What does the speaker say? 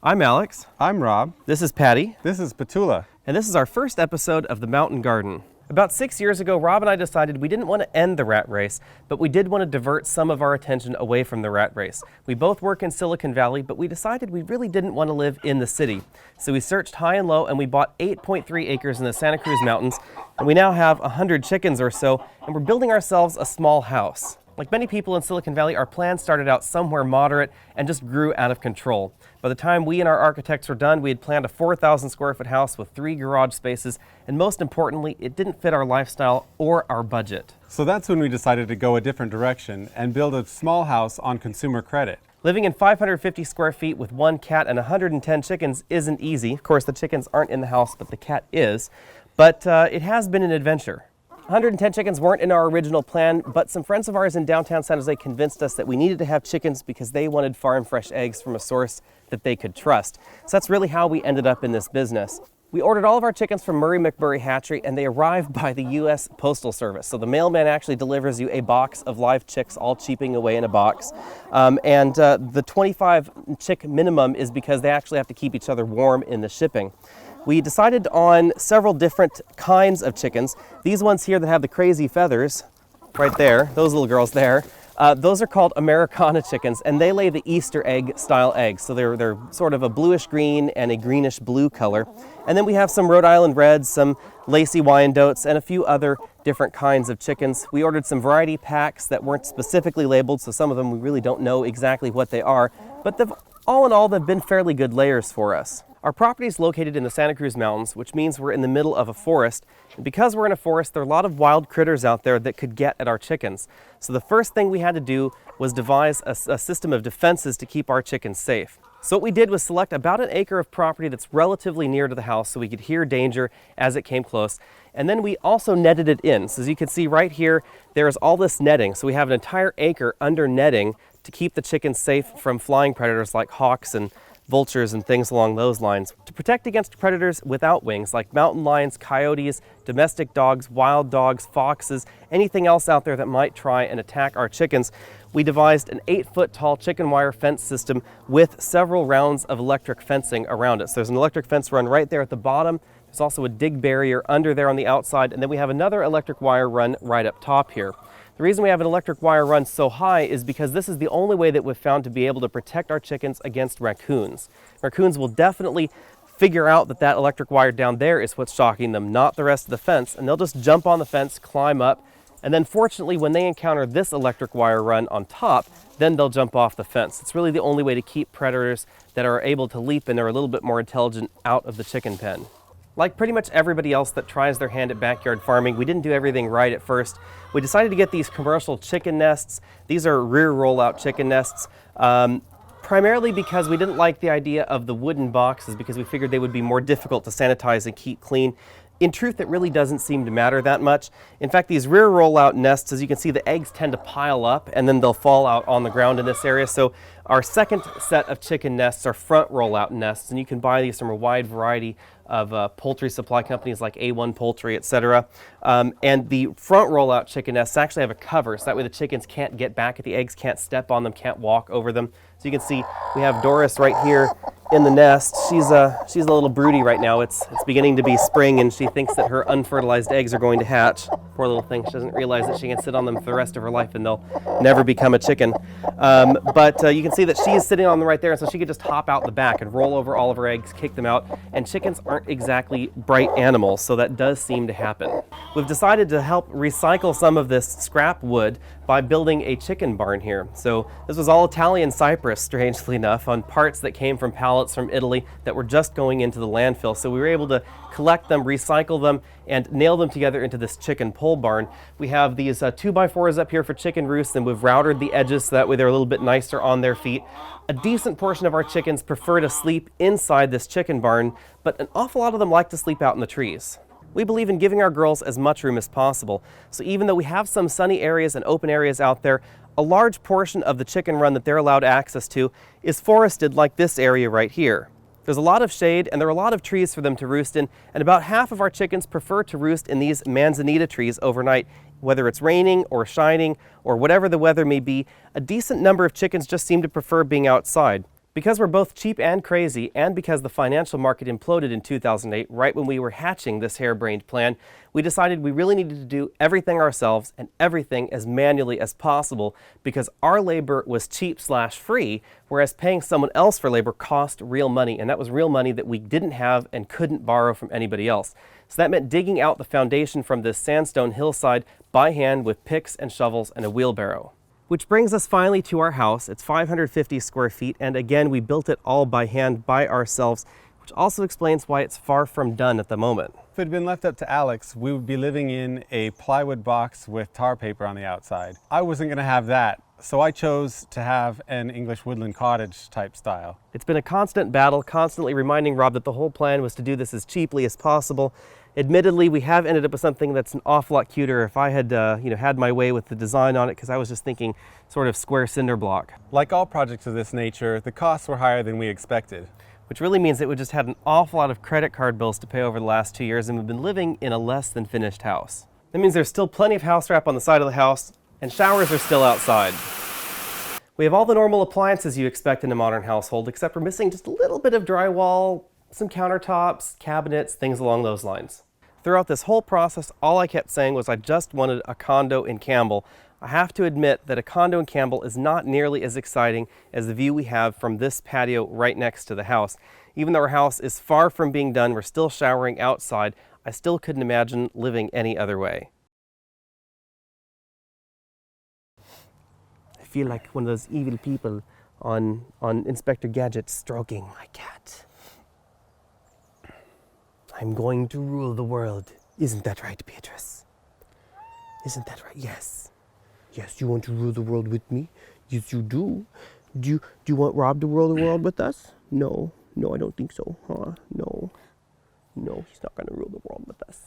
I'm Alex. I'm Rob. This is Patty. This is Petula. And this is our first episode of The Mountain Garden. About 6 years ago, Rob and I decided we didn't want to end the rat race, but we did want to divert some of our attention away from the rat race. We both work in Silicon Valley, but we decided we really didn't want to live in the city. So we searched high and low, and we bought 8.3 acres in the Santa Cruz Mountains, and we now have 100 chickens or so, and we're building ourselves a small house. Like many people in Silicon Valley, our plan started out somewhere moderate and just grew out of control. By the time we and our architects were done, we had planned a 4,000 square foot house with 3 garage spaces, and most importantly, it didn't fit our lifestyle or our budget. So that's when we decided to go a different direction and build a small house on consumer credit. Living in 550 square feet with 1 cat and 110 chickens isn't easy. Of course, the chickens aren't in the house, but the cat is. But it has been an adventure. 110 chickens weren't in our original plan, but some friends of ours in downtown San Jose convinced us that we needed to have chickens because they wanted farm fresh eggs from a source that they could trust. So that's really how we ended up in this business. We ordered all of our chickens from Murray McMurray Hatchery, and they arrived by the U.S. Postal Service. So the mailman actually delivers you a box of live chicks all cheeping away in a box. The 25 chick minimum is because they actually have to keep each other warm in the shipping. We decided on several different kinds of chickens. These ones here that have the crazy feathers, right there, those little girls there, those are called Americana chickens, and they lay the Easter egg style eggs. So they're sort of a bluish green and a greenish blue color. And then we have some Rhode Island Reds, some Lacey Wyandottes, and a few other different kinds of chickens. We ordered some variety packs that weren't specifically labeled, so some of them we really don't know exactly what they are, but all in all, they've been fairly good layers for us. Our property is located in the Santa Cruz Mountains, which means we're in the middle of a forest. And because we're in a forest, there are a lot of wild critters out there that could get at our chickens. So the first thing we had to do was devise a system of defenses to keep our chickens safe. So what we did was select about an acre of property that's relatively near to the house so we could hear danger as it came close. And then we also netted it in. So as you can see right here, there's all this netting. So we have an entire acre under netting to keep the chickens safe from flying predators like hawks and vultures and things along those lines. To protect against predators without wings like mountain lions, coyotes, domestic dogs, wild dogs, foxes, anything else out there that might try and attack our chickens, we devised an 8-foot tall chicken wire fence system with several rounds of electric fencing around it. So there's an electric fence run right there at the bottom. There's also a dig barrier under there on the outside, and then we have another electric wire run right up top here. The reason we have an electric wire run so high is because this is the only way that we've found to be able to protect our chickens against raccoons. Raccoons will definitely figure out that that electric wire down there is what's shocking them, not the rest of the fence, and they'll just jump on the fence, climb up, and then fortunately when they encounter this electric wire run on top, then they'll jump off the fence. It's really the only way to keep predators that are able to leap and are a little bit more intelligent out of the chicken pen. Like pretty much everybody else that tries their hand at backyard farming, we didn't do everything right at first. We decided to get these commercial chicken nests. These are rear rollout chicken nests, primarily because we didn't like the idea of the wooden boxes because we figured they would be more difficult to sanitize and keep clean. In truth, it really doesn't seem to matter that much. In fact, these rear rollout nests, as you can see, the eggs tend to pile up and then they'll fall out on the ground in this area. So our second set of chicken nests are front rollout nests, and you can buy these from a wide variety of poultry supply companies like A1 Poultry, etc. And the front rollout chicken nests actually have a cover, so that way the chickens can't get back at the eggs, can't step on them, can't walk over them. So you can see we have Doris right here in the nest. She's a little broody right now. It's beginning to be spring, and she thinks that her unfertilized eggs are going to hatch. Poor little thing. She doesn't realize that she can sit on them for the rest of her life and they'll never become a chicken. But you can see that she is sitting on them right there, and so she could just hop out the back and roll over all of her eggs, kick them out. And chickens aren't exactly bright animals, so that does seem to happen. We've decided to help recycle some of this scrap wood by building a chicken barn here. So this was all Italian cypress, strangely enough, on parts that came from pallets from Italy that were just going into the landfill. So we were able to collect them, recycle them, and nail them together into this chicken pole barn. We have these 2x4s up here for chicken roosts, and we've routed the edges so that way they're a little bit nicer on their feet. A decent portion of our chickens prefer to sleep inside this chicken barn, but an awful lot of them like to sleep out in the trees. We believe in giving our girls as much room as possible. So even though we have some sunny areas and open areas out there, a large portion of the chicken run that they're allowed access to is forested like this area right here. There's a lot of shade and there are a lot of trees for them to roost in, and about half of our chickens prefer to roost in these manzanita trees overnight. Whether it's raining or shining or whatever the weather may be, a decent number of chickens just seem to prefer being outside. Because we're both cheap and crazy, and because the financial market imploded in 2008, right when we were hatching this harebrained plan, we decided we really needed to do everything ourselves and everything as manually as possible because our labor was cheap/free, whereas paying someone else for labor cost real money, and that was real money that we didn't have and couldn't borrow from anybody else. So that meant digging out the foundation from this sandstone hillside by hand with picks and shovels and a wheelbarrow. Which brings us finally to our house. It's 550 square feet, and again, we built it all by hand by ourselves, which also explains why it's far from done at the moment. If it had been left up to Alex, we would be living in a plywood box with tar paper on the outside. I wasn't going to have that, so I chose to have an English woodland cottage type style. It's been a constant battle, constantly reminding Rob that the whole plan was to do this as cheaply as possible. Admittedly, we have ended up with something that's an awful lot cuter if I had had my way with the design on it, because I was just thinking sort of square cinder block. Like all projects of this nature, the costs were higher than we expected. Which really means that we just had an awful lot of credit card bills to pay over the last 2 years, and we've been living in a less than finished house. That means there's still plenty of house wrap on the side of the house, and showers are still outside. We have all the normal appliances you expect in a modern household, except we're missing just a little bit of drywall, some countertops, cabinets, things along those lines. Throughout this whole process, all I kept saying was I just wanted a condo in Campbell. I have to admit that a condo in Campbell is not nearly as exciting as the view we have from this patio right next to the house. Even though our house is far from being done, we're still showering outside, I still couldn't imagine living any other way. I feel like one of those evil people on Inspector Gadget stroking my cat. I'm going to rule the world. Isn't that right, Beatrice? Isn't that right? Yes. Yes, you want to rule the world with me? Yes, you do. Do you want Rob to rule the world with us? No. No, I don't think so. Huh? No. No, he's not going to rule the world with us.